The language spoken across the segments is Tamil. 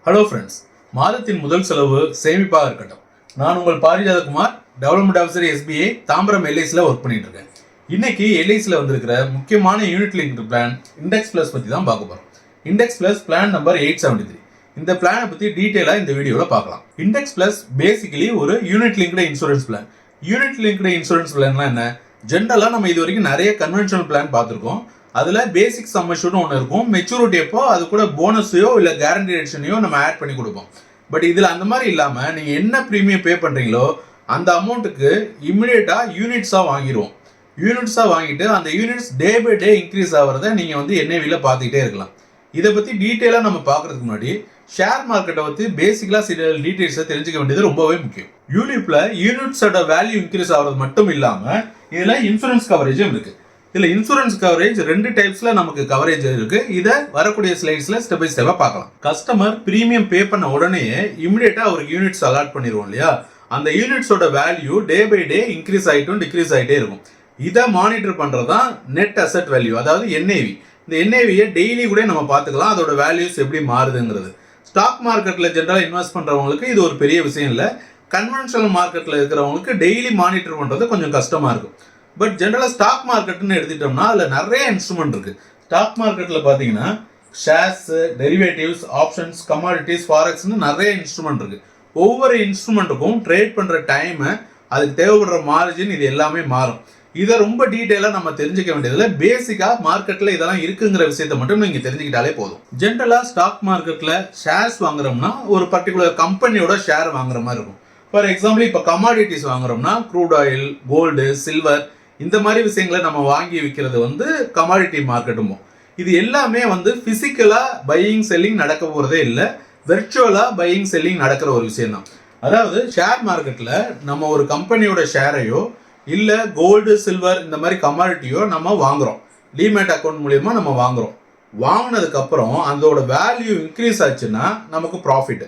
ஹலோ ஃப்ரெண்ட்ஸ், மாதத்தின் முதல் செலவு சேமிப்பாக இருக்கட்டும். நான் உங்கள் Parijathakumar, development officer SBI Tambaram LICல ஒர்க் பண்ணிட்டு இருக்கேன். இன்னைக்கு LICல வந்திருக்கிற முக்கியமான unit linked plan index plus பற்றி தான் பார்க்க போகிறோம். Index plus plan number 873. இந்த பிளானை பற்றி டீட்டெயிலாக இந்த வீடியோவில் பார்க்கலாம். இண்டெக்ஸ் பிளஸ் பேசிக்கலி ஒரு unit linked insurance plan. Unit linked insurance பிளான்லாம் என்ன? ஜென்ரலாக நம்ம இது வரைக்கும் நிறைய கன்வென்ஷனல் பிளான் பார்த்துருக்கோம். அதில் பேசிக் சம் அஷ்யூர்ட்னு ஒன்று இருக்கும். மெச்சூரிட்டி அப்போ அது கூட போனஸையோ இல்லை கேரண்டி எடிஷனையோ நம்ம ஆட் பண்ணி கொடுப்போம். பட் இதில் அந்த மாதிரி இல்லாமல் நீங்கள் என்ன ப்ரீமியம் பே பண்ணுறீங்களோ அந்த அமௌண்ட்டுக்கு இம்மிடியேட்டாக யூனிட்ஸாக வாங்கிடுவோம். யூனிட்ஸாக வாங்கிட்டு அந்த units day by day increase ஆகிறத நீங்கள் வந்து NAVல பார்த்துக்கிட்டே இருக்கலாம். இதை பற்றி டீட்டெயிலாக நம்ம பார்க்குறதுக்கு முன்னாடி ஷேர் மார்க்கெட்டை பற்றி பேசிக்கலாக சில டீட்டெயில்ஸை தெரிஞ்சுக்க வேண்டியது ரொம்பவே முக்கியம். யூனிட்ல யூனிட்ஸோட வேல்யூ இன்க்ரீஸ் ஆகிறது மட்டும் இல்லாமல் இதில் இன்சூரன்ஸ் கவரேஜும் இருக்குது. இதில் இன்சூரன்ஸ் கவரேஜ் 2 டைப்ஸில் நமக்கு கவரேஜ் இருக்குது. இதை வரக்கூடிய ஸ்லைட்ஸில் ஸ்டெப் பை ஸ்டெப்பாக பார்க்கலாம். கஸ்டமர் ப்ரீமியம் பே பண்ண உடனே இமிடியேட்டாக அவருக்கு யூனிட்ஸ் அலாட் பண்ணிடுவோம் இல்லையா? அந்த யூனிட்ஸோட value day by day increase ஆகிட்டும் டிக்ரீஸ் ஆகிட்டே இருக்கும். இதை மானிட்டர் பண்ணுறது தான் நெட் அசெட் வேல்யூ, அதாவது NAV. இந்த NAVயை டெய்லி கூட நம்ம பார்த்துக்கலாம், அதோட வேல்யூஸ் எப்படி மாறுதுங்கிறது. ஸ்டாக் மார்க்கெட்டில் ஜென்ரலாக இன்வெஸ்ட் பண்ணுறவங்களுக்கு இது ஒரு பெரிய விஷயம் இல்லை. கன்வென்ஷனல் மார்க்கெட்டில் இருக்கிறவங்களுக்கு டெய்லி மானிட்டர் பண்ணுறது கொஞ்சம் கஷ்டமாக இருக்கும். பட் ஜென்ரலாக ஸ்டாக் மார்க்கெட்னு எடுத்துட்டோம்னா அதில் நிறைய இன்ஸ்ட்ருமெண்ட் இருக்குது. ஸ்டாக் மார்க்கெட்டில் பார்த்தீங்கன்னா ஷேர்ஸ், டெரிவேட்டிவ்ஸ், ஆப்ஷன்ஸ், கமாடிட்டிஸ், ஃபாரெக்ஸ்னு நிறைய இன்ஸ்ட்ருமெண்ட் இருக்குது. ஒவ்வொரு இன்ஸ்ட்ருமெண்ட்டுக்கும் ட்ரேட் பண்ணுற டைமு, அதுக்கு தேவைப்படுற மார்ஜின், இது எல்லாமே மாறும். இதை ரொம்ப டீட்டெயிலாக நம்ம தெரிஞ்சுக்க வேண்டியதில்லை. பேசிக்காக மார்க்கெட்டில் இதெல்லாம் இருக்குங்கிற விஷயத்தை மட்டும் நீங்கள் தெரிஞ்சுக்கிட்டாலே போதும். ஜென்ரலாக ஸ்டாக் மார்க்கெட்டில் ஷேர்ஸ் வாங்குறோம்னா ஒரு பர்டிகுலர் கம்பெனியோட ஷேர் வாங்குற மாதிரி இருக்கும். ஃபார் எக்ஸாம்பிள் இப்போ கமாடிட்டிஸ் வாங்குறோம்னா க்ரூட் ஆயில், கோல்டு, சில்வர், இந்த மாதிரி விஷயங்களை நம்ம வாங்கி விற்கிறது வந்து கமாடிட்டி மார்க்கெட்டுமோ. இது எல்லாமே வந்து ஃபிசிக்கலாக பையிங் செல்லிங் நடக்க போகிறதே இல்லை, வெர்ச்சுவலாக பையிங் செல்லிங் நடக்கிற ஒரு விஷயம் தான். அதாவது ஷேர் மார்க்கெட்டில் நம்ம ஒரு கம்பெனியோட ஷேரையோ இல்லை கோல்டு, சில்வர் இந்த மாதிரி கமாடிட்டியோ நம்ம வாங்குகிறோம். டிமேட் அக்கௌண்ட் மூலியமாக நம்ம வாங்குகிறோம். வாங்கினதுக்கப்புறம் அதோட வேல்யூ இன்க்ரீஸ் ஆச்சுன்னா நமக்கு ப்ராஃபிட்.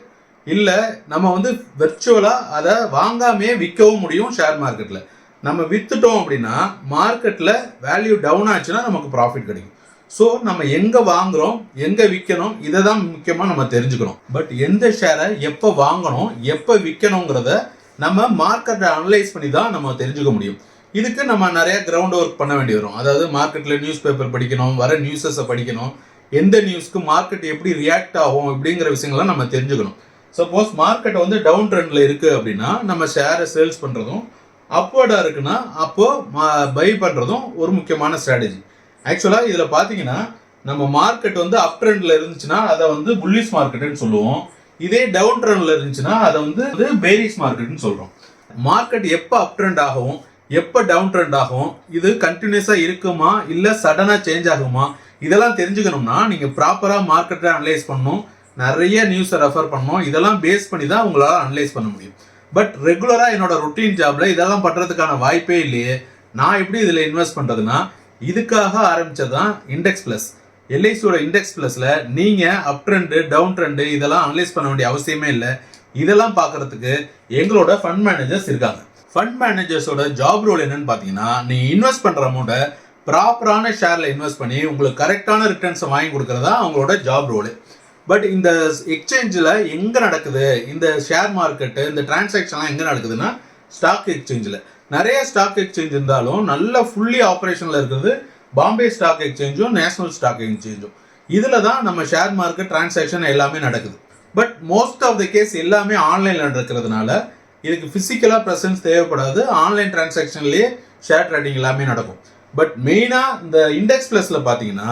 இல்லை நம்ம வந்து வெர்ச்சுவலாக அதை வாங்காமே விற்கவும் முடியும். ஷேர் மார்க்கெட்டில் நம்ம விற்றுட்டோம் அப்படின்னா மார்க்கெட்டில் வேல்யூ டவுன் ஆச்சுன்னா நமக்கு ப்ராஃபிட் கிடைக்கும். ஸோ நம்ம எங்கே வாங்குகிறோம், எங்கே விற்கணும், இதை தான் முக்கியமாக நம்ம தெரிஞ்சுக்கணும். பட் எந்த ஷேரை எப்போ வாங்கணும், எப்போ விற்கணுங்கிறத நம்ம மார்க்கெட்டை அனலைஸ் பண்ணி தான் நம்ம தெரிஞ்சுக்க முடியும். இதுக்கு நம்ம நிறைய கிரவுண்ட் ஒர்க் பண்ண வேண்டி வரும். அதாவது மார்க்கெட்டில் நியூஸ் பேப்பர் படிக்கணும், வர நியூஸஸை படிக்கணும், எந்த நியூஸ்க்கு மார்க்கெட் எப்படி ரியாக்ட் ஆகும் அப்படிங்கிற விஷயங்கள்லாம் நம்ம தெரிஞ்சுக்கணும். சப்போஸ் மார்க்கெட் வந்து டவுன் ட்ரெண்டில் இருக்குது அப்படின்னா நம்ம ஷேரை சேல்ஸ் பண்ணுறதும், அப்வர்டாக இருக்குன்னா அப்போது பை பண்ணுறதும் ஒரு முக்கியமான ஸ்ட்ராட்டஜி. ஆக்சுவலாக இதில் பார்த்தீங்கன்னா நம்ம மார்க்கெட் வந்து அப் ட்ரெண்டில் இருந்துச்சுன்னா அதை வந்து புல்லிஷ் மார்க்கெட்டுன்னு சொல்லுவோம். இதே டவுன் ட்ரெண்டில் இருந்துச்சுன்னா அதை வந்து பேரிஷ் மார்க்கெட்டுன்னு சொல்கிறோம். மார்க்கெட் எப்போ அப் ட்ரெண்ட் ஆகும், எப்போ டவுன் ட்ரெண்ட் ஆகும், இது கண்டினியூஸாக இருக்குமா இல்லை சடனாக சேஞ்ச் ஆகுமா, இதெல்லாம் தெரிஞ்சுக்கணும்னா நீங்கள் ப்ராப்பராக மார்க்கெட்டை அனலைஸ் பண்ணணும், நிறைய நியூஸை ரெஃபர் பண்ணணும். இதெல்லாம் பேஸ் பண்ணி தான் உங்களால் அனலைஸ் பண்ண முடியும். பட் ரெகுலராக என்னோட ரொட்டீன் ஜாபில் இதெல்லாம் பண்ணுறதுக்கான வாய்ப்பே இல்லையே. நான் எப்படி இதில் இன்வெஸ்ட் பண்ணுறதுன்னா இதுக்காக ஆரம்பித்தது தான் இண்டெக்ஸ் ப்ளஸ். LICயோட இண்டெக்ஸ் ப்ளஸில் நீங்கள் அப் ட்ரெண்டு, டவுன் ட்ரெண்டு இதெல்லாம் அனலைஸ் பண்ண வேண்டிய அவசியமே இல்லை. இதெல்லாம் பார்க்குறதுக்கு எங்களோட ஃபண்ட் மேனேஜர்ஸ் இருக்காங்க. ஃபண்ட் மேனேஜர்ஸோட ஜாப் ரோல் என்னன்னு பார்த்தீங்கன்னா, நீங்கள் இன்வெஸ்ட் பண்ணுற அமௌண்ட்டை ப்ராப்பரான ஷேரில் இன்வெஸ்ட் பண்ணி உங்களுக்கு கரெக்டான ரிட்டர்ன்ஸை வாங்கி கொடுக்குறதா அவங்களோட ஜாப் ரோலு. பட் இந்த எக்ஸ்சேஞ்சில் எங்கே நடக்குது, இந்த ஷேர் மார்க்கெட்டு, இந்த டிரான்சாக்ஷன்லாம் எங்கே நடக்குதுன்னா ஸ்டாக் எக்ஸ்சேஞ்சில். நிறைய ஸ்டாக் எக்ஸ்சேஞ்ச் இருந்தாலும் நல்ல ஃபுல்லி ஆப்ரேஷனில் இருக்கிறது பாம்பே ஸ்டாக் எக்ஸ்சேஞ்சும் நேஷனல் ஸ்டாக் எக்ஸ்சேஞ்சும். இதில் தான் நம்ம ஷேர் மார்க்கெட் டிரான்சாக்ஷன் எல்லாமே நடக்குது. But most of the case எல்லாமே ஆன்லைனில் நடக்கிறதுனால இதுக்கு ஃபிசிக்கலாக ப்ரெசன்ஸ் தேவைப்படாது. ஆன்லைன் டிரான்சாக்ஷன்லேயே ஷேர் ட்ரேடிங் எல்லாமே நடக்கும். பட் மெயினாக இந்த இண்டெக்ஸ் ப்ளஸில் பார்த்தீங்கன்னா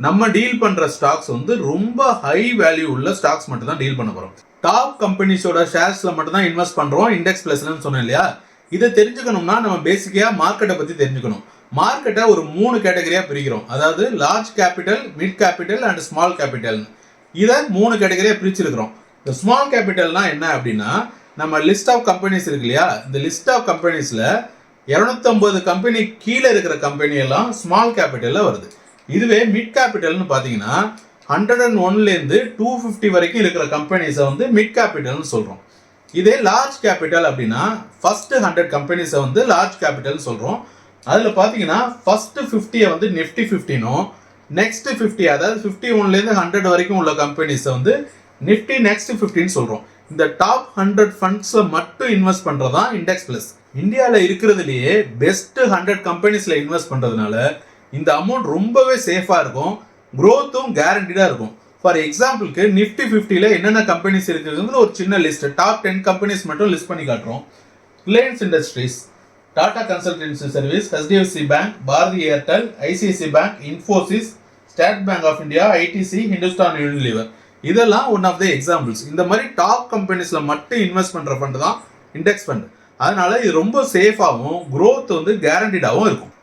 நம்ம டீல் பண்ணுற ஸ்டாக்ஸ் வந்து ரொம்ப ஹை வேல்யூ உள்ள ஸ்டாக்ஸ் மட்டும் தான் டீல் பண்ண போகிறோம். டாப் கம்பெனிஸோட ஷேர்ஸில் மட்டும் தான் இன்வெஸ்ட் பண்ணுறோம் இண்டெக்ஸ் ப்ளஸ்ன்னு சொன்னேன் இல்லையா? இதை தெரிஞ்சுக்கணும்னா நம்ம பேசிக்காக மார்க்கெட்டை பற்றி தெரிஞ்சுக்கணும். மார்க்கெட்டை ஒரு 3 கேட்டகரியாக பிரிக்கிறோம். அதாவது large capital, mid capital and small கேபிட்டல்னு. இதை 3 கேட்டகரியாக பிரிச்சிருக்கிறோம். இந்த ஸ்மால் கேபிட்டல்னா என்ன அப்படின்னா, நம்ம லிஸ்ட் ஆஃப் கம்பெனிஸ் இருக்கு இல்லையா? இந்த லிஸ்ட் ஆஃப் கம்பெனிஸில் 250 கம்பெனி கீழே இருக்கிற கம்பெனி எல்லாம் ஸ்மால் கேபிட்டலில் வருது. இதுவே மிட் கேபிட்டல்னு பார்த்தீங்கன்னா 101லேருந்து 250 வரைக்கும் இருக்கிற கம்பெனிஸை வந்து மிட் கேபிட்டல்னு சொல்கிறோம். இதே லார்ஜ் கேபிட்டல் அப்படின்னா ஃபஸ்ட்டு 100 கம்பெனிஸை வந்து லார்ஜ் கேபிட்டல்னு சொல்கிறோம். அதில் பார்த்தீங்கன்னா ஃபஸ்ட்டு 50 வந்து நிஃப்டி 15னும், நெக்ஸ்ட் 50 அதாவது 51லேருந்து 100 வரைக்கும் உள்ள கம்பெனிஸை வந்து நிஃப்டி நெக்ஸ்ட் 15 சொல்றோம். இந்த டாப் 100 ஃபண்ட்ஸ்ல மட்டும் இன்வெஸ்ட் பண்றதா இண்டெக்ஸ் பிளஸ். இந்தியாவில் இருக்கிறதுலேயே பெஸ்ட் 100 கம்பெனிஸ்ல இன்வெஸ்ட் பண்றதுனால இந்த அமௌண்ட் ரொம்பவே சேஃபா இருக்கும், growth-உம் கேரண்டீடா இருக்கும். ஃபார் எக்ஸாம்பிளுக்கு நிஃப்டி 50ல என்னென்ன கம்பெனிஸ் இருக்குங்கிறது ஒரு சின்ன லிஸ்ட், டாப் 10 கம்பெனிஸ் மட்டும் லிஸ்ட் பண்ணி காட்டுறோம். Reliance Industries, Tata Consultancy Service, HDFC bank, Bharti Airtel, ICICI bank, Infosys, State Bank of India, ITC, Hindustan Unilever, இதெல்லாம் ஒன் ஆஃப் த எக்ஸாம்பிள்ஸ். இந்த மாதிரி டாப் கம்பெனிஸ்ல மட்டும் இன்வெஸ்ட் பண்ற ஃபண்ட் தான் இண்டெக்ஸ் ஃபண்ட். அதனால இது ரொம்ப சேஃபாகவும் growth வந்து கேரண்டீடாகவும் இருக்கும்.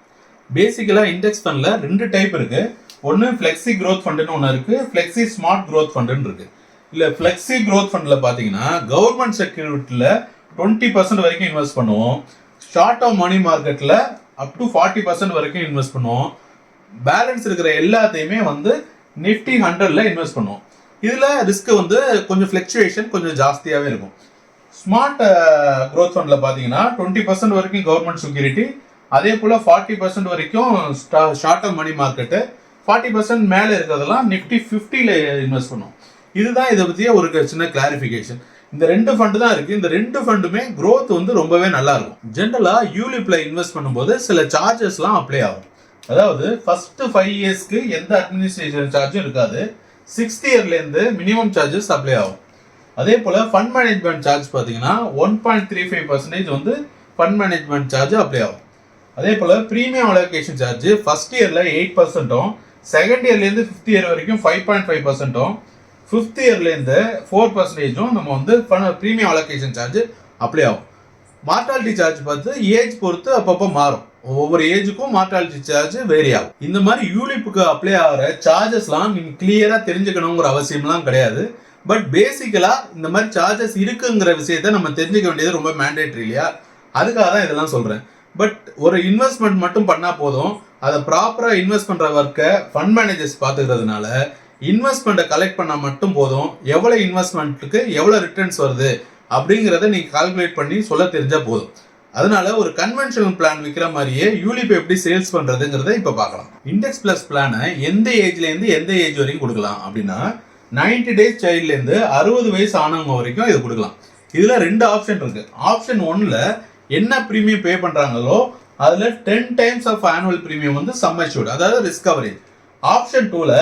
பேசிக்கலா இண்டெக்ஸ் ஃபண்ட்ல 2 டைப் இருக்கு. ஒன்று ஃப்ளெக்ஸி க்ரோத் ஃபண்டுன்னு ஒன்று இருக்கு, ஃப்ளெக்ஸி ஸ்மார்ட் க்ரோத் ஃபண்டுன்னு இருக்கு. இல்லை ஃப்ளெக்ஸி க்ரோத் ஃபண்டில் பார்த்தீங்கன்னா கவர்மெண்ட் செக்யூரிட்டியில் 20% வரைக்கும் இன்வெஸ்ட் பண்ணுவோம். ஷார்ட் டர்ம் மணி மார்க்கெட்டில் அப் டு 40% வரைக்கும் இன்வெஸ்ட் பண்ணுவோம். பேலன்ஸ் இருக்கிற எல்லாத்தையுமே வந்து நிஃப்டி 100ல இன்வெஸ்ட் பண்ணுவோம். இதில் ரிஸ்க் வந்து கொஞ்சம் ஃப்ளக்சுவேஷன் கொஞ்சம் ஜாஸ்தியாகவே இருக்கும். ஸ்மார்ட் க்ரோத் ஃபண்டில் பார்த்தீங்கன்னா 20% வரைக்கும் கவர்மெண்ட் செக்யூரிட்டி, அதே போல் 40% வரைக்கும் ஷார்ட் டர்ம் மணி மார்க்கெட்டு, 40% மேலே இருக்கிறதெல்லாம் நிஃப்டி 50ல இன்வெஸ்ட் பண்ணுவோம். இதுதான் இதை பற்றிய ஒரு சின்ன கிளாரிஃபிகேஷன். இந்த 2 ஃபண்டு தான் இருக்குது. இந்த 2 ஃபண்டுமே growth வந்து ரொம்பவே நல்லா இருக்கும். ஜென்ரலாக யூலிப்ல இன்வெஸ்ட் பண்ணும்போது சில சார்ஜஸ்லாம் அப்ளை ஆகும். அதாவது ஃபர்ஸ்ட் 5 இயர்ஸ்க்கு எந்த அட்மினிஸ்ட்ரேஷன் சார்ஜும் இருக்காது. 6th இயர்லேருந்து மினிமம் சார்ஜஸ் அப்ளை ஆகும். அதே போல் ஃபண்ட் மேனேஜ்மெண்ட் சார்ஜ் பார்த்தீங்கன்னா 1.35% வந்து ஃபண்ட் மேனேஜ்மெண்ட் சார்ஜ் அப்ளை ஆகும். அதே போல் ப்ரீமியம் அலோகேஷன் சார்ஜ் ஃபர்ஸ்ட் இயரில் 8%, செகண்ட் இயர்லேருந்து 5th இயர் வரைக்கும் 5.5%, 5th இயர்லேருந்து 4% நம்ம வந்து ப்ரீமியம் அலோகேஷன் சார்ஜ் அப்ளை ஆகும். மார்டாலிட்டி சார்ஜ் பார்த்து ஏஜ் பொறுத்து அப்பப்போ மாறும். ஒவ்வொரு ஏஜுக்கும் மார்டாலிட்டி சார்ஜ் வேரி ஆகும். இந்த மாதிரி யூலிப்புக்கு அப்ளை ஆகிற சார்ஜஸ்லாம் நீங்கள் கிளியராக தெரிஞ்சுக்கணுங்கிற அவசியம்லாம் கிடையாது. பட் பேசிக்கலாக இந்த மாதிரி சார்ஜஸ் இருக்குங்கிற விஷயத்த நம்ம தெரிஞ்சுக்க வேண்டியது ரொம்ப மேண்டேட்ரி இல்லையா? அதுக்காக தான் இதெல்லாம் சொல்கிறேன். பட் ஒரு இன்வெஸ்ட்மெண்ட் மட்டும் பண்ணால் போதும், அதை ப்ராப்பராக இன்வெஸ்ட் பண்ணுற ஒர்க்கை ஃபண்ட் மேனேஜர்ஸ் பார்த்துக்கிறதுனால இன்வெஸ்ட்மெண்ட்டை கலெக்ட் பண்ணால் மட்டும் போதும். எவ்வளோ இன்வெஸ்ட்மெண்ட்டுக்கு எவ்வளோ ரிட்டர்ன்ஸ் வருது அப்படிங்கிறத நீங்கள் கால்குலேட் பண்ணி சொல்ல தெரிஞ்சால் போதும். அதனால ஒரு கன்வென்ஷனல் பிளான் விற்கிற மாதிரியே யூலிப் எப்படி சேல்ஸ் பண்ணுறதுங்கிறத இப்போ பார்க்கலாம். இண்டெக்ஸ் ப்ளஸ் பிளானை எந்த ஏஜ்லேருந்து எந்த ஏஜ் வரைக்கும் கொடுக்கலாம் அப்படின்னா 90 டேஸ் சைல்ட்லேருந்து 60 வயசு ஆனவங்க வரைக்கும் இது கொடுக்கலாம். இதில் 2 ஆப்ஷன் இருக்குது. ஆப்ஷன் 1ல் என்ன ப்ரீமியம் பே பண்ணுறாங்களோ அதில் 10 times ஆஃப் ஆனுவல் ப்ரீமியம் வந்து சம் அஷ்யூர்ட், அதாவது ரிஸ்க் கவரேஜ். ஆப்ஷன் 2ல்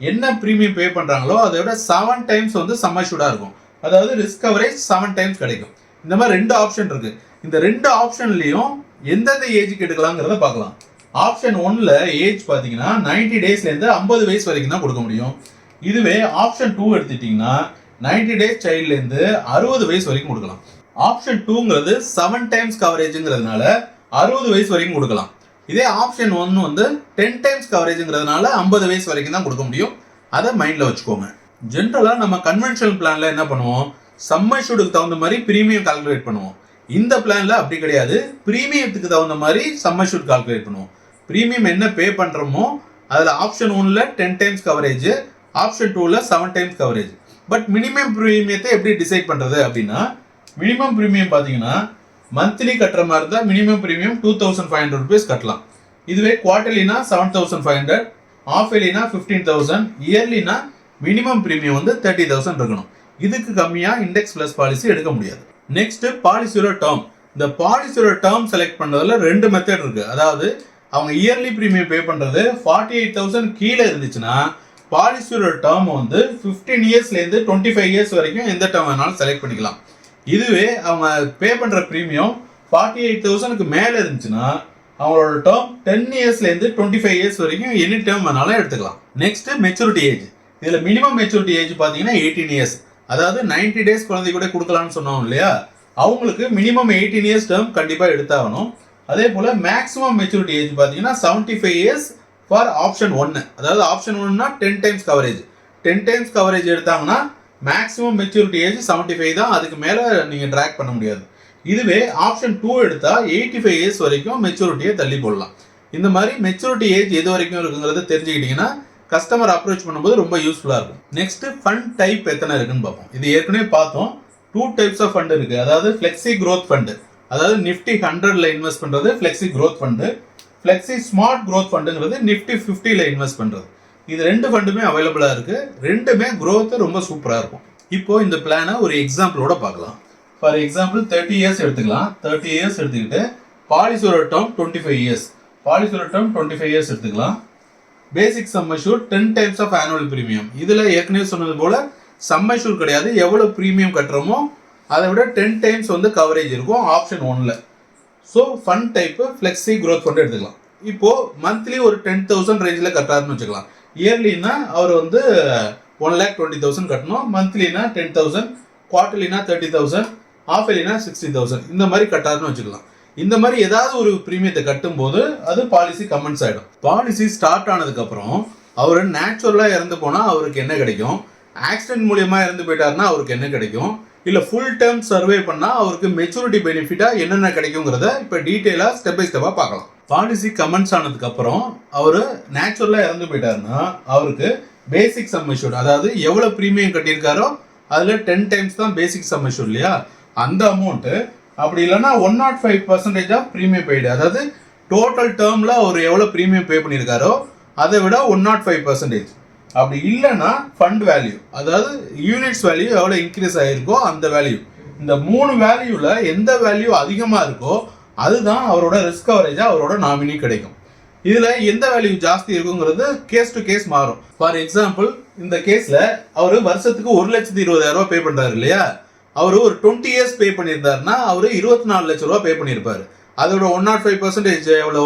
என்ன ப்ரீமியம் பே பண்ணுறாங்களோ அதை விட 7 times வந்து சம் அஷ்யூர்டாக இருக்கும், அதாவது ரிஸ்க் கவரேஜ் 7 times கிடைக்கும். இந்த மாதிரி 2 ஆப்ஷன் இருக்குது. இந்த 2 ஆப்ஷன்லையும் எந்தெந்த ஏஜுக்கு எடுக்கலாங்கிறத பார்க்கலாம். ஆப்ஷன் 1ல் ஏஜ் பார்த்தீங்கன்னா 90 டேஸ்லேருந்து 50 வயசு வரைக்கும் தான் கொடுக்க முடியும். இதுவே ஆப்ஷன் 2 எடுத்துட்டிங்கன்னா 90 டேஸ் சைல்ட்லேருந்து 60 வயசு வரைக்கும் கொடுக்கலாம். ஆப்ஷன் 2ங்கிறது 7 times கவரேஜுங்கிறதுனால 60 வயசு வரைக்கும் கொடுக்கலாம். இதே ஆப்ஷன் 1 வந்து 10 times கவரேஜுங்கிறதுனால 50 வயசு வரைக்கும் தான் கொடுக்க முடியும். அதை மைண்டில் வச்சுக்கோங்க. ஜென்ரலாக நம்ம கன்வென்ஷனல் பிளானில் என்ன பண்ணுவோம், சம் அஷ்யூர்டுக்கு தகுந்த மாதிரி ப்ரீமியம் கால்குலேட் பண்ணுவோம். இந்த பிளானில் அப்படி கிடையாது. ப்ரீமியத்துக்கு தகுந்த மாதிரி சம் அஷ்யூர்ட் கால்குலேட் பண்ணுவோம். ப்ரீமியம் என்ன பே பண்ணுறோமோ அதில் ஆப்ஷன் 1ல் 10 times கவரேஜ், ஆப்ஷன் 2ல் 7 times கவரேஜ். பட் மினிமம் ப்ரீமியத்தை எப்படி டிசைட் பண்ணுறது அப்படின்னா, மினிமம் ப்ரீமியம் பார்த்தீங்கன்னா மந்த்லி கட்டுற மாதிரி இருந்தால் மினிமம் ப்ரீமியம் 2500 rupees கட்டலாம். இதுவே குவார்டர்லினா 7500, ஆஃப் இயர்லினா 15000, இயர்லினா மினிமம் ப்ரீமியம் வந்து 30000 இருக்கணும். இதுக்கு கம்மியாக இண்டெக்ஸ் ப்ளஸ் பாலிசி எடுக்க முடியாது. நெக்ஸ்ட் பாலிசியோட டேர்ம். இந்த பாலிசியோட டேர்ம் செலக்ட் பண்ணுறதுல 2 மெத்தட் இருக்குது. அதாவது அவங்க இயர்லி ப்ரீமியம் பே பண்ணுறது 48000 கீழே இருந்துச்சுன்னா பாலிசியோட டேர்ம் வந்து 15 இயர்ஸ்லேருந்து 25 இயர்ஸ் வரைக்கும் எந்த டேர்ம் வேணாலும் செலக்ட் பண்ணிக்கலாம். இதுவே அவங்க பே பண்ணுற ப்ரீமியம் 48000க்கு மேலே இருந்துச்சுன்னா அவங்களோட டேர்ம் 10 இயர்ஸ்லேருந்து 25 இயர்ஸ் வரைக்கும் எனி டேர்ம் வேணாலும் எடுத்துக்கலாம். Next maturity age. இதில் மினிமம் மெச்சூரிட்டி ஏஜ் பார்த்தீங்கன்னா 18 இயர்ஸ். அதாவது 90 டேஸ் குழந்தை கூட கொடுக்கலாம்னு சொன்னோம் இல்லையா, அவங்களுக்கு மினிமம் 18 இயர்ஸ் டேர்ம் கண்டிப்பாக எடுத்தாகணும். அதே போல் மேக்ஸிமம் மெச்சூரிட்டி ஏஜ் பார்த்தீங்கன்னா 75 இயர்ஸ் ஃபார் ஆப்ஷன் 1. அதாவது ஆப்ஷன் 1னா 10 times கவரேஜ். 10 times கவரேஜ் எடுத்தாங்கன்னா மேக்ஸிமம் மெச்சூரிட்டி ஏஜ் 75 தான், அதுக்கு மேலே நீங்கள் ட்ராக் பண்ண முடியாது. இதுவே ஆப்ஷன் 2 எடுத்தால் 85 இயர்ஸ் வரைக்கும் மெச்சூரிட்டியை தள்ளி போடலாம். இந்த மாதிரி மெச்சூரிட்டி ஏஜ் எது வரைக்கும் இருக்குங்கிறத தெரிஞ்சுக்கிட்டிங்கன்னா கஸ்டமர் அப்ரோச் பண்ணும்போது ரொம்ப யூஸ்ஃபுல்லாக இருக்கும். நெக்ஸ்ட் ஃபண்ட் டைப் எத்தனை இருக்குன்னு பார்ப்போம். இது ஏற்கனவே பார்த்தோம். 2 types ஆஃப் ஃபண்ட் இருக்குது. அதாவது ஃப்ளெக்ஸி க்ரோத் ஃபண்டு, அதாவது நிஃப்டி 100ல இன்வெஸ்ட் பண்ணுறது flexi growth fund. Flexi smart growth ஃபண்டுங்கிறது நிஃப்டி 50ல இன்வெஸ்ட் பண்ணுறது. இது 2 ஃபண்டுமே அவைலபிளாக இருக்குது. 2மே growth ரொம்ப சூப்பராக இருக்கும். இப்போ இந்த பிளானை ஒரு எக்ஸாம்பிளோட பார்க்கலாம். ஃபார் எக்ஸாம்பிள் 30 இயர்ஸ் எடுத்துக்கலாம். 30 இயர்ஸ் எடுத்துக்கிட்டு பாலிசியோட டேர்ம் 25 இயர்ஸ். பாலிசியோட டேர்ம் 25 இயர்ஸ் எடுத்துக்கலாம். Basic sum assured 10 times of annual premium. இதில் ஏற்கனவே சொன்னது போல சம் அஷ்யூர்ட் கிடையாது, எவ்வளோ ப்ரீமியம் கட்டுறோமோ அதை விட 10 டைம்ஸ் வந்து கவரேஜ் இருக்கும் ஆப்ஷன் 1ல். So fund type flexi growth fund எடுத்துக்கலாம். இப்போது மந்த்லி ஒரு 10,000 ரேஞ்சில் கட்டுறாருன்னு வச்சுக்கலாம். இயர்லின்னா அவர் வந்து 1,20,000 கட்டணும், மந்த்லினா 10,000, குவார்டர்லினா 30,000, ஆஃப் இயர்லினா 60,000 இந்த மாதிரி கட்டாருன்னு வச்சுக்கலாம். இந்த மாதிரி ஏதாவது ஒரு ப்ரீமியத்தை கட்டும்போது அது பாலிசி கமெண்ட்ஸ் ஆகிடும். பாலிசி ஸ்டார்ட் ஆனதுக்கப்புறம் அவர் நேச்சுரலாக இறந்து போனால் அவருக்கு என்ன கிடைக்கும், ஆக்சிடென்ட் மூலியமாக இறந்து போயிட்டாருன்னா அவருக்கு என்ன கிடைக்கும், இல்லை ஃபுல் டேர்ம் சர்வே பண்ணால் அவருக்கு மெச்சூரிட்டி பெனிஃபிட்டாக என்னென்ன கிடைக்குங்கிறத இப்போ டீட்டெயிலாக ஸ்டெப் பை ஸ்டெப்பாக பார்க்கலாம். பாலிசி கமெண்ட்ஸ் ஆனதுக்கப்புறம் அவர் நேச்சுரலாக இறந்து போயிட்டாருன்னா அவருக்கு பேசிக் சம் அஷ்யூர்ட், அதாவது எவ்வளோ ப்ரீமியம் கட்டியிருக்காரோ அதில் 10 டைம்ஸ் தான் பேசிக் சம் அஷ்யூர்ட் இல்லையா, அந்த அமௌண்ட்டு. அப்படி இல்லைன்னா 105% ஆஃப் ப்ரீமியம் பெய்டு, அதாவது டோட்டல் டேர்மில் அவர் எவ்வளோ ப்ரீமியம் பே பண்ணியிருக்காரோ அதை விட 105%. அப்படி இல்லைன்னா ஃபண்ட் வேல்யூ, அதாவது யூனிட்ஸ் வேல்யூ எவ்வளோ இன்க்ரீஸ் ஆகிருக்கோ அந்த வேல்யூ. இந்த 3 வேல்யூவில் எந்த வேல்யூ அதிகமாக இருக்கோ அதுதான் அவரோட ரிஸ்க் கவரேஜாக அவரோட நாமினி கிடைக்கும். இதில் எந்த வேல்யூ ஜாஸ்தி இருக்குங்கிறது கேஸ் டு கேஸ் மாறும். ஃபார் எக்ஸாம்பிள் இந்த கேஸில் அவர் வருஷத்துக்கு 1,20,000 பே பண்ணுறாரு இல்லையா, அவர் ஒரு 20 இயர்ஸ் பே பண்ணியிருந்தாருன்னா அவர் 24 லட்ச ரூபா பே பண்ணியிருப்பார். அதோட 105% எவ்வளோ,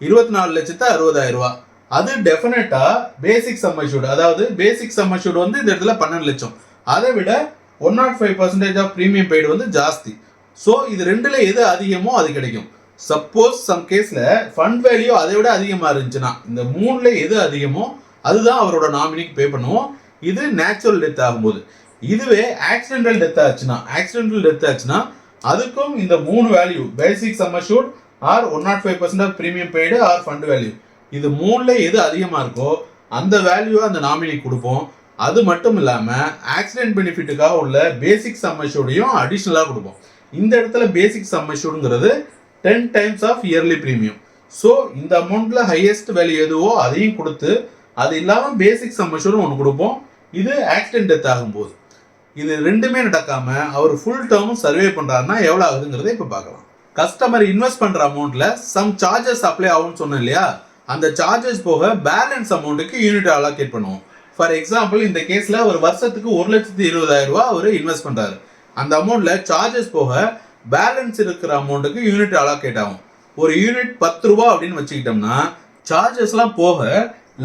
24,60,000. அது டெஃபினட்டா பேசிக் சம் அஷ்யூர்ட், அதாவது பேசிக் சம் அஷ்யூர்ட் வந்து இந்த இடத்துல 12 லட்சம், அதை விட 105% ஆஃப் ப்ரீமியம் பெய்டு வந்து ஜாஸ்தி. ஸோ இது ரெண்டுல எது அதிகமோ அது கிடைக்கும். சப்போஸ் சம் கேஸில் ஃபண்ட் வேல்யூ அதை விட அதிகமாக இருந்துச்சுன்னா இந்த 3ல் எது அதிகமோ அதுதான் அவரோட நாமினிக்கு பே பண்ணுவோம். இது நேச்சுரல் டெத் ஆகும்போது. இதுவே ஆக்சிடென்டல் டெத் ஆச்சுன்னா அதுக்கும் இந்த 3 value basic sum assured or 105% of premium paid or fund value, இது 3ல் எது அதிகமாக இருக்கோ அந்த வேல்யூவை அந்த நாமினிக்கு கொடுப்போம். அது மட்டும் இல்லாமல் ஆக்சிடென்ட் பெனிஃபிட்டுக்காக உள்ள பேசிக் சம் அஷ்யூர்டையும் அடிஷ்னலாக கொடுப்போம். இந்த இடத்துல பேசிக் சம் அஷ்யூர்டுங்கிறது 10 times of yearly premium. So இந்த அமௌண்ட்டில் ஹையஸ்ட் வேல்யூ எதுவோ அதையும் கொடுத்து அது இல்லாமல் பேசிக் சம் அஷ்யூர்டும் ஒன்று கொடுப்போம். இது ஆக்சிடென்ட் டெத் ஆகும்போது. இது ரெண்டுமே நடக்காமல் அவர் ஃபுல் டேர்மும் சர்வே பண்ணுறாருன்னா எவ்வளோ ஆகுதுங்கிறத இப்போ பார்க்கலாம். கஸ்டமர் இன்வெஸ்ட் பண்ணுற அமௌண்ட்டில் சம் சார்ஜஸ் அப்ளை ஆகும்னு சொன்னேன் இல்லையா, அந்த சார்ஜஸ் போக பேலன்ஸ் அமௌண்ட்டுக்கு யூனிட் அலோகேட் பண்ணுவோம். ஃபார் எக்ஸாம்பிள் இந்த கேஸில் ஒரு வருஷத்துக்கு 1,20,000 அவர் இன்வெஸ்ட் பண்ணுறாரு. அந்த அமௌண்ட்டில் சார்ஜஸ் போக பேலன்ஸ் இருக்கிற அமௌண்ட்டுக்கு யூனிட் அலோகேட் ஆகும். ஒரு யூனிட் 10 ரூபா அப்படின்னு வச்சுக்கிட்டோம்னா சார்ஜஸ்லாம் போக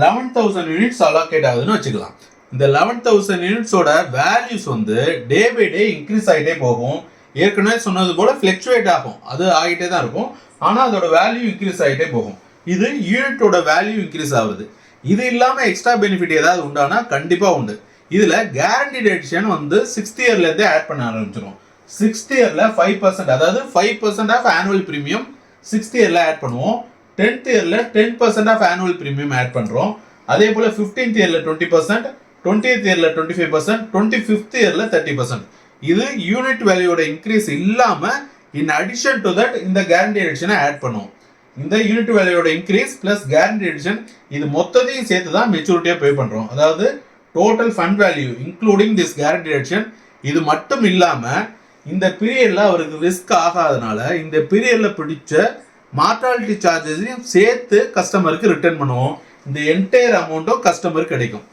11,000 யூனிட்ஸ் அலோகேட் ஆகுதுன்னு வச்சுக்கலாம். இந்த 11,000 யூனிட்ஸோட வேல்யூஸ் வந்து டே பை டே இன்க்ரீஸ் ஆகிட்டே போகும். ஏற்கனவே சொன்னது போல ஃப்ளக்சுவேட் ஆகும், அது ஆகிட்டே தான் இருக்கும், ஆனால் அதோட வேல்யூ இன்க்ரீஸ் ஆகிட்டே போகும். இது யூனிட்டோட வேல்யூ இன்க்ரீஸ் ஆகுது. இது இல்லாமல் எக்ஸ்ட்ரா பெனிஃபிட் ஏதாவது உண்டானா கண்டிப்பாக உண்டு. இதில் கேரண்டீட் எடிஷன் வந்து 6th இயர்லேருந்தே ஆட் பண்ண ஆரம்பிச்சிடும். 6th இயரில் 5%, அதாவது 5% ஆஃப் ஆனுவல் ப்ரீமியம் 6th இயரில் ஆட் பண்ணுவோம். 10th இயரில் 10% ஆஃப் ஆனுவல் ப்ரீமியம் ஆட் பண்ணுறோம். அதே போல் 15th இயரில் 20%, 20th இயரில் 25%, 25th இயரில் 30%. இது யூனிட் வேல்யூட இன்க்ரீஸ் இல்லாமல் இன் அடிஷன் டு தட் இந்த கேரண்டி எடிஷனை ஆட் பண்ணுவோம். இந்த யூனிட் வேல்யூட இன்க்ரீஸ் பிளஸ் கேரண்டி எடிஷன் இது மொத்தத்தையும் சேர்த்து தான் மெச்சூரிட்டியாக பே பண்ணுறோம். அதாவது total fund value including this guarantee addition. இது மட்டும் இல்லாமல் இந்த பீரியடில் அவருக்கு ரிஸ்க் ஆகாதனால இந்த பீரியடில் பிடிச்ச மார்டாலிட்டி சார்ஜஸையும் சேர்த்து கஸ்டமருக்கு ரிட்டர்ன் பண்ணுவோம். இந்த என்டையர் அமௌண்ட்டும் கஸ்டமருக்கு கிடைக்கும்.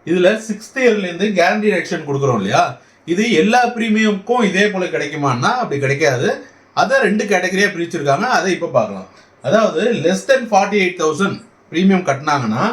இதில் 6th இயர்லேருந்து கேரண்டி எடிஷன் கொடுக்குறோம் இல்லையா, இது எல்லா ப்ரீமியமுக்கும் இதே போல் கிடைக்குமான்னா அப்படி கிடைக்காது. அதை 2 கேட்டகரியாக பிரிச்சிருக்காங்க, அதை இப்போ பார்க்கலாம். அதாவது லெஸ் தென் 48,000 ப்ரீமியம் கட்டினாங்கன்னா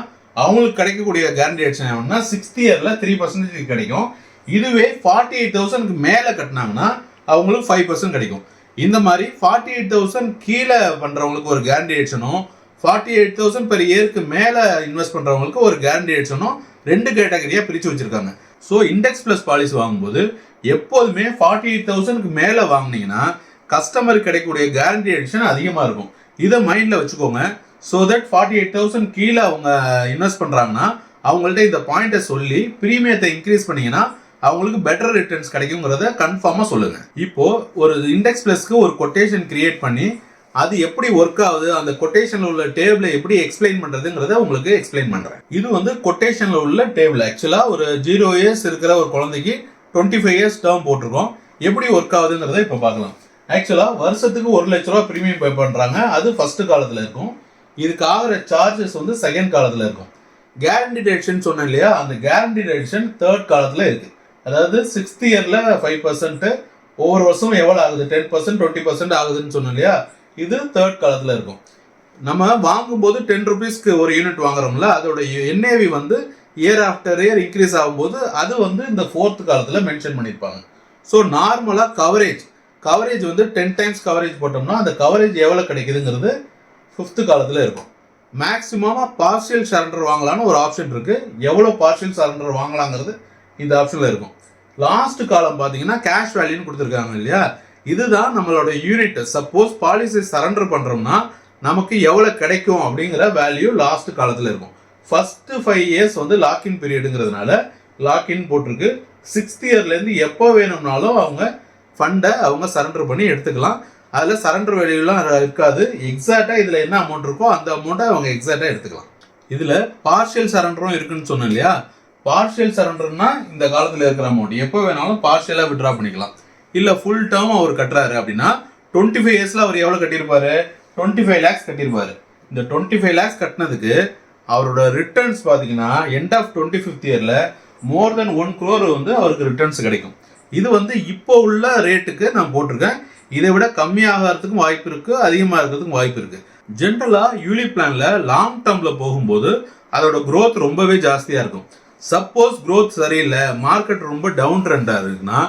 அவங்களுக்கு கிடைக்கக்கூடிய கேரண்டி எடிஷன் எவ்வளோன்னா 6th இயரில் 3% கிடைக்கும். இதுவே 48,000க்கு மேலே கட்டினாங்கன்னா அவங்களுக்கு 5% கிடைக்கும். இந்த மாதிரி 48,000 கீழே பண்ணுறவங்களுக்கு ஒரு கேரண்டி எடிஷனும் 48,000 பெர் இயருக்கு மேலே இன்வெஸ்ட் பண்ணுறவங்களுக்கு ஒரு கேரண்டி எடிஷனும் 2 கேட்டகரியாக பிரித்து வச்சுருக்காங்க. ஸோ இண்டெக்ஸ் ப்ளஸ் பாலிசி வாங்கும்போது எப்போதுமே 48,000க்கு மேலே வாங்கினீங்கன்னா கஸ்டமருக்கு கிடைக்கக்கூடிய கேரண்டி எடிஷன் அதிகமாக இருக்கும். இதை மைண்டில் வச்சுக்கோங்க. ஸோ தட் 48,000 கீழே அவங்க இன்வெஸ்ட் பண்ணுறாங்கன்னா அவங்கள்ட்ட இந்த பாயிண்ட்டை சொல்லி ப்ரீமியத்தை இன்க்ரீஸ் பண்ணிங்கன்னா அவங்களுக்கு பெட்டர் ரிட்டர்ன்ஸ் கிடைக்குங்கிறத கன்ஃபார்மாக சொல்லுங்கள். இப்போது ஒரு இண்டெக்ஸ் ப்ளஸ்க்கு ஒரு கொட்டேஷன் கிரியேட் பண்ணி அது எப்படி ஒர்க் ஆகுது, அந்த கொட்டேஷனில் உள்ள டேபிளை எப்படி எக்ஸ்பிளைன் பண்ணுறதுங்கிறத உங்களுக்கு எக்ஸ்பிளைன் பண்ணுறேன். இது வந்து கொட்டேஷனில் உள்ள டேபிள். ஆக்சுவலாக ஒரு 0 இயர்ஸ் இருக்கிற ஒரு குழந்தைக்கு 25 இயர்ஸ் டேர்ம் போட்டிருக்கோம். எப்படி ஒர்க் ஆகுதுங்கிறத இப்போ பார்க்கலாம். ஆக்சுவலாக வருஷத்துக்கு 1 லட்ச ரூபா ப்ரீமியம் பே பண்ணுறாங்க. அது ஃபர்ஸ்ட் காலத்தில் இருக்கும். இதுக்கு ஆகிற சார்ஜஸ் வந்து செகண்ட் காலத்தில் இருக்கும். கேரண்டி எடிஷன் சொன்னேன் இல்லையா, அந்த கேரண்டி எடிஷன் தேர்ட் காலத்தில் இருக்குது. அதாவது 6th இயரில் 5%, ஒவ்வொரு வருஷம் எவ்வளோ ஆகுது 10%, 20% ஆகுதுன்னு சொன்னோம் இல்லையா, இது தேர்ட் காலத்தில் இருக்கும். நம்ம வாங்கும்போது 10 rupeesக்கு ஒரு யூனிட் வாங்குறோம்ல, அதோட என்ஏவி வந்து இயர் ஆஃப்டர் இயர் இன்க்ரீஸ் ஆகும்போது அது வந்து இந்த ஃபோர்த் காலத்தில் மென்ஷன் பண்ணியிருப்பாங்க. ஸோ நார்மலாக கவரேஜ் வந்து 10 times கவரேஜ் போட்டோம்னா அந்த கவரேஜ் எவ்வளோ கிடைக்குதுங்கிறது 5th காலத்தில் இருக்கும். மேக்ஸிமமாக பார்ஷியல் சரண்டர் வாங்கலான்னு ஒரு ஆப்ஷன் இருக்குது. எவ்வளோ பார்ஷியல் சரண்டர் வாங்கலாங்கிறது இந்த ஆப்ஷனில் இருக்கும். லாஸ்ட் காலம் பார்த்தீங்கன்னா கேஷ் வேல்யூன்னு கொடுத்துருக்காங்க இல்லையா, இதுதான் நம்மளோட யூனிட். சப்போஸ் பாலிசி சரண்டர் பண்ணுறோம்னா நமக்கு எவ்வளோ கிடைக்கும் அப்படிங்கிற வேல்யூ லாஸ்ட் காலத்தில் இருக்கும். ஃபர்ஸ்ட் 5 years வந்து லாக்இன் பீரியடுங்கிறதுனால லாக்இன் போட்டிருக்கு. 6th இயர்லேருந்து எப்போ வேணும்னாலும் அவங்க ஃபண்டை அவங்க சரண்டர் பண்ணி எடுத்துக்கலாம். அதில் சரண்டர் வேல்யூலாம் இருக்காது. எக்ஸாக்டாக இதில் என்ன அமௌண்ட் இருக்கோ அந்த அமௌண்ட்டை அவங்க எக்ஸாக்டாக எடுத்துக்கலாம். இதில் பார்ஷியல் சரண்டரும் இருக்குன்னு சொன்னோம் இல்லையா, பார்ஷியல் சரண்டர்னா இந்த காலத்தில் இருக்கிற அமௌண்ட் எப்போ வேணாலும் பார்ஷியலாக விட்ரா பண்ணிக்கலாம். இல்லை ஃபுல் டேர்ம் அவர் கட்டுறாரு அப்படின்னா 25 yearsல அவர் எவ்வளோ கட்டியிருப்பாரு, 25 lakhs கட்டியிருப்பாரு. இந்த 25 lakhs கட்டினதுக்கு அவரோட ரிட்டர்ன்ஸ் பார்த்தீங்கன்னா எண்ட் ஆஃப் 25th இயரில் மோர் தென் 1 crore வந்து அவருக்கு ரிட்டர்ன்ஸ் கிடைக்கும். இது வந்து இப்போ உள்ள ரேட்டுக்கு நான் போட்டிருக்கேன். இதை விட கம்மியாகிறதுக்கும் வாய்ப்பு இருக்குது, அதிகமாக இருக்கிறதுக்கும் வாய்ப்பு இருக்குது. ஜென்ரலாக யூலிப் பிளானில் லாங் டேர்மில் போகும்போது அதோட க்ரோத் ரொம்பவே ஜாஸ்தியாக இருக்கும். சப்போஸ் க்ரோத் சரியில்லை, மார்க்கெட் ரொம்ப டவுன் ட்ரெண்டாக இருக்குன்னா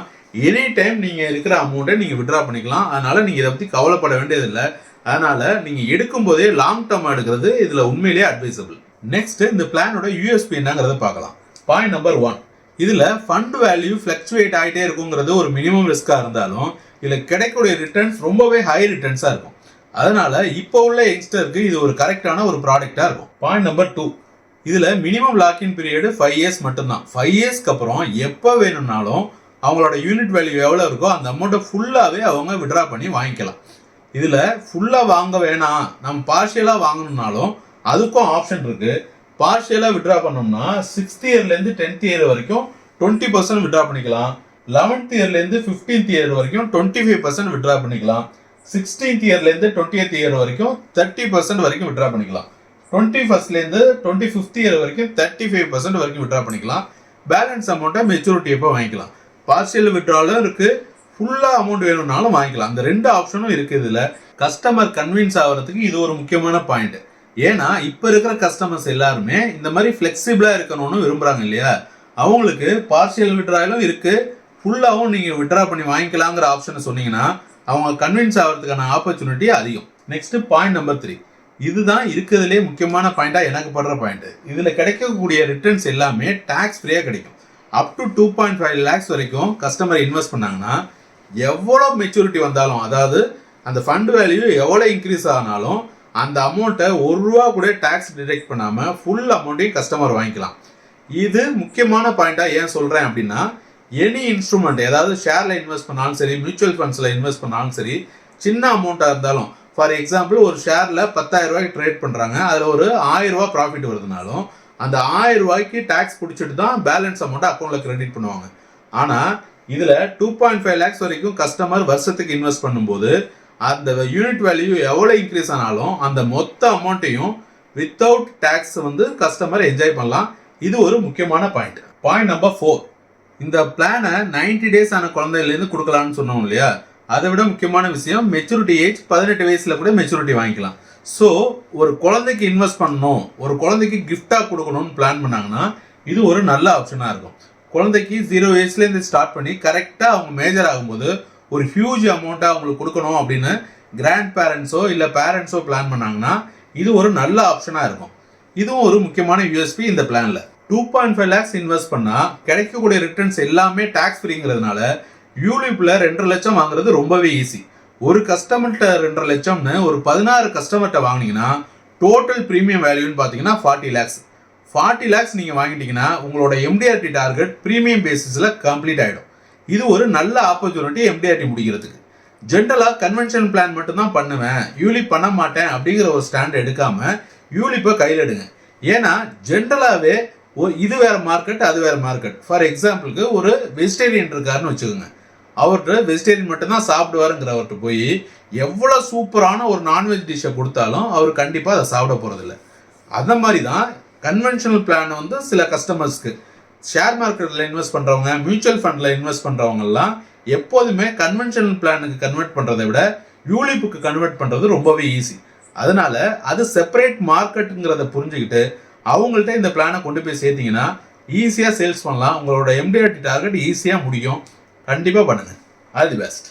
எனி டைம் நீங்கள் இருக்கிற அமௌண்ட்டை நீங்கள் விட்ரா பண்ணிக்கலாம். அதனால் நீங்கள் இதை பற்றி கவலைப்பட வேண்டியதில்லை. அதனால் நீங்கள் எடுக்கும்போதே லாங் டேர்ம் எடுக்கிறது இதில் உண்மையிலேயே அட்வைசபிள். நெக்ஸ்ட் இந்த பிளானோட யூஎஸ்பி என்னங்கிறத பார்க்கலாம். பாயிண்ட் நம்பர் 1, இதில் ஃபண்ட் வேல்யூ ஃப்ளக்சுவேட் ஆகிட்டே இருக்குங்கிறது ஒரு மினிமம் ரிஸ்க்காக இருந்தாலும் இதில் கிடைக்கக்கூடிய ரிட்டர்ன்ஸ் ரொம்பவே ஹை ரிட்டர்ன்ஸாக இருக்கும். அதனால் இப்போ உள்ள யங்ஸ்டருக்கு இது ஒரு கரெக்டான ஒரு ப்ராடக்டாக இருக்கும். பாயிண்ட் நம்பர் 2, இதில் மினிமம் லாக்இன் பீரியடு 5 years மட்டும்தான். 5 yearsக்கு அப்புறம் எப்போ வேணும்னாலும் அவங்களோட யூனிட் வேல்யூ எவ்வளோ இருக்கோ அந்த அமௌண்ட்டை ஃபுல்லாகவே அவங்க விட்ரா பண்ணி வாங்கிக்கலாம். இதில் ஃபுல்லாக வாங்க வேணாம், நம்ம பார்ஷியலாக வாங்கணும்னாலும் அதுக்கும் ஆப்ஷன் இருக்குது. பார்ஷியலாக விட்ரா பண்ணோம்னா 6th இயர்லேருந்து 10th இயர் வரைக்கும் 20% விட்ரா பண்ணிக்கலாம். 11th இயர்லேருந்து 15th இயர் வரைக்கும் 25% விட்ரா பண்ணிக்கலாம். 16th இயர்லேருந்து 20th இயர் வரைக்கும் 30% வரைக்கும் விட்ரா பண்ணிக்கலாம். 21st 25th இயர் வரைக்கும் 35% வரைக்கும் விட்ரா பண்ணிக்கலாம். பேலன்ஸ் அமௌண்ட்டை மெச்சூரிட்டி எப்போ வாங்கிக்கலாம். பார்ஷியல் விட்ராலும் இருக்குது, ஃபுல்லாக அமௌண்ட் வேணும்னாலும் வாங்கிக்கலாம். அந்த 2 ஆப்ஷனும் இருக்குது. இதில் கஸ்டமர் கன்வின்ஸ் ஆகிறதுக்கு இது ஒரு முக்கியமான பாயிண்ட். ஏன்னா இப்போ இருக்கிற கஸ்டமர்ஸ் எல்லாருமே இந்த மாதிரி ஃப்ளெக்சிபிளாக இருக்கணும்னு விரும்புகிறாங்க இல்லையா, அவங்களுக்கு பார்ஷியல் விட்ராயிலும் இருக்குது, ஃபுல்லாகவும் நீங்கள் விட்ரா பண்ணி வாங்கிக்கலாங்கிற ஆப்ஷனை சொன்னீங்கன்னா அவங்க கன்வின்ஸ் ஆகிறதுக்கான ஆப்பர்ச்சுனிட்டி அதிகம். நெக்ஸ்ட் பாயிண்ட் நம்பர் 3, இதுதான் இருக்கிறதுலே முக்கியமான பாயிண்டாக எனக்கு படுற பாயிண்ட். இதில் கிடைக்கக்கூடிய ரிட்டர்ன்ஸ் எல்லாமே டேக்ஸ் ஃப்ரீயாக கிடைக்கும். அப் டு 2.5 lakhs வரைக்கும் கஸ்டமர் இன்வெஸ்ட் பண்ணாங்கன்னா எவ்வளோ மெச்சூரிட்டி வந்தாலும், அதாவது அந்த ஃபண்ட் வேல்யூ எவ்வளோ இன்க்ரீஸ் ஆனாலும் அந்த அமௌண்ட்டை ₹1 கூட டேக்ஸ் டிடெக்ட் பண்ணாமல் ஃபுல் அமௌண்ட்டையும் கஸ்டமர் வாங்கிக்கலாம். இது முக்கியமான பாயிண்டாக ஏன் சொல்கிறேன் அப்படின்னா, எனி இன்ஸ்ட்ருமெண்ட், ஏதாவது ஷேரில் இன்வெஸ்ட் பண்ணாலும் சரி, மியூச்சுவல் ஃபண்ட்ஸில் இன்வெஸ்ட் பண்ணாலும் சரி, சின்ன அமௌண்ட்டாக இருந்தாலும், ஃபார் எக்ஸாம்பிள் ஒரு ஷேரில் 10,000 ரூபாய்க்கு ட்ரேட் பண்ணுறாங்க, அதில் ஒரு 1000 ரூபா ப்ராஃபிட் வருதுனாலும் அந்த 1000 ரூபாய்க்கு டேக்ஸ் பிடிச்சிட்டு தான் பேலன்ஸ் அமௌண்ட்டை அக்கௌண்ட்டில் கிரெடிட் பண்ணுவாங்க. ஆனால் இதில் 2.5 lakhs வரைக்கும் கஸ்டமர் வருஷத்துக்கு இன்வெஸ்ட் பண்ணும்போது அந்த யூனிட் வேல்யூ எவ்வளோ இன்க்ரீஸ் ஆனாலும் அந்த மொத்த அமௌண்ட்டையும் வித்தவுட் டேக்ஸ் வந்து கஸ்டமர் என்ஜாய் பண்ணலாம். இது ஒரு முக்கியமான பாயிண்ட். பாயிண்ட் நம்பர் 4, இந்த பிளானை 90 days ஆன குழந்தையிலேருந்து கொடுக்கலான்னு சொன்னோம் இல்லையா, அதை விட முக்கியமான விஷயம் மெச்சூரிட்டி ஏஜ் 18 வயசில் கூட மெச்சூரிட்டி வாங்கிக்கலாம். ஸோ ஒரு குழந்தைக்கு இன்வெஸ்ட் பண்ணணும், ஒரு குழந்தைக்கு கிஃப்டாக கொடுக்கணும்னு பிளான் பண்ணாங்கன்னா இது ஒரு நல்ல ஆப்ஷனாக இருக்கும். குழந்தைக்கு 0 வயசுலேருந்து ஸ்டார்ட் பண்ணி கரெக்டாக அவங்க மேஜர் ஆகும்போது ஒரு ஹியூஜ் அமௌண்ட்டாக அவங்களுக்கு கொடுக்கணும் அப்படின்னு கிராண்ட் பேரண்ட்ஸோ இல்லை பேரண்ட்ஸோ பிளான் பண்ணாங்கன்னா இது ஒரு நல்ல ஆப்ஷனாக இருக்கும். இதுவும் ஒரு முக்கியமான யூஎஸ்பி இந்த பிளானில். 2.5 lakhs இன்வெஸ்ட் பண்ணால் கிடைக்கக்கூடிய ரிட்டர்ன்ஸ் எல்லாமே டேக்ஸ் ஃப்ரீங்கிறதுனால யூலிப்பில் 2.5 லட்சம் வாங்குறது ரொம்பவே ஈஸி. ஒரு கஸ்டமர்கிட்ட 2.5 லட்சம்னு ஒரு 16 கஸ்டமர்கிட்ட வாங்கினீங்கன்னா டோட்டல் ப்ரீமியம் வேல்யூன்னு பார்த்தீங்கன்னா 40 lakhs. 40 lakhs நீங்கள் வாங்கிட்டீங்கன்னா உங்களோட எம்டிஆர்டி டார்கெட் ப்ரீமியம் பேசிஸில் கம்ப்ளீட் ஆகிடும். இது ஒரு நல்ல ஆப்பர்ச்சுனிட்டி எம்டிஆர்டி முடிக்கிறதுக்கு. ஜென்ரலாக கன்வென்ஷன் பிளான் மட்டும்தான் பண்ணுவேன், யூலிப் பண்ண மாட்டேன் அப்படிங்கிற ஒரு ஸ்டாண்ட் எடுக்காமல் யூலிப்பை கையில் எடுங்க. ஏன்னா ஜென்ரலாகவே இது வேற மார்க்கெட், அது வேற மார்க்கெட். ஃபார் எக்ஸாம்பிளுக்கு ஒரு வெஜிடேரியன் இருக்காருன்னு வச்சுக்கோங்க. அவர்கிட்ட வெஜிடேரியன் மட்டும்தான் சாப்பிடுவாருங்கிறவர்கிட்ட போய் எவ்வளோ சூப்பரான ஒரு நான்வெஜ் டிஷ்ஷை கொடுத்தாலும் அவர் கண்டிப்பாக அதை சாப்பிட போகிறதில்ல. அந்த மாதிரி தான் கன்வென்ஷனல் பிளான் வந்து சில கஸ்டமர்ஸ்க்கு ஷேர் மார்க்கெட்டில் இன்வெஸ்ட் பண்ணுறவங்க, மியூச்சுவல் ஃபண்டில் இன்வெஸ்ட் பண்ணுறவங்கலாம் எப்போதுமே கன்வென்ஷனல் பிளானுக்கு கன்வெர்ட் பண்ணுறதை விட யூலிப்புக்கு கன்வெர்ட் பண்ணுறது ரொம்பவே ஈஸி. அதனால அது செப்பரேட் மார்க்கெட்டுங்கிறத புரிஞ்சுக்கிட்டு அவங்கள்ட்ட இந்த பிளானை கொண்டு போய் சேர்த்தீங்கன்னா ஈஸியாக சேல்ஸ் பண்ணலாம். உங்களோட எம்டிஆர்டி டார்கெட் ஈஸியாக முடியும். கண்டிப்பாக பண்ணுங்கள். All the best.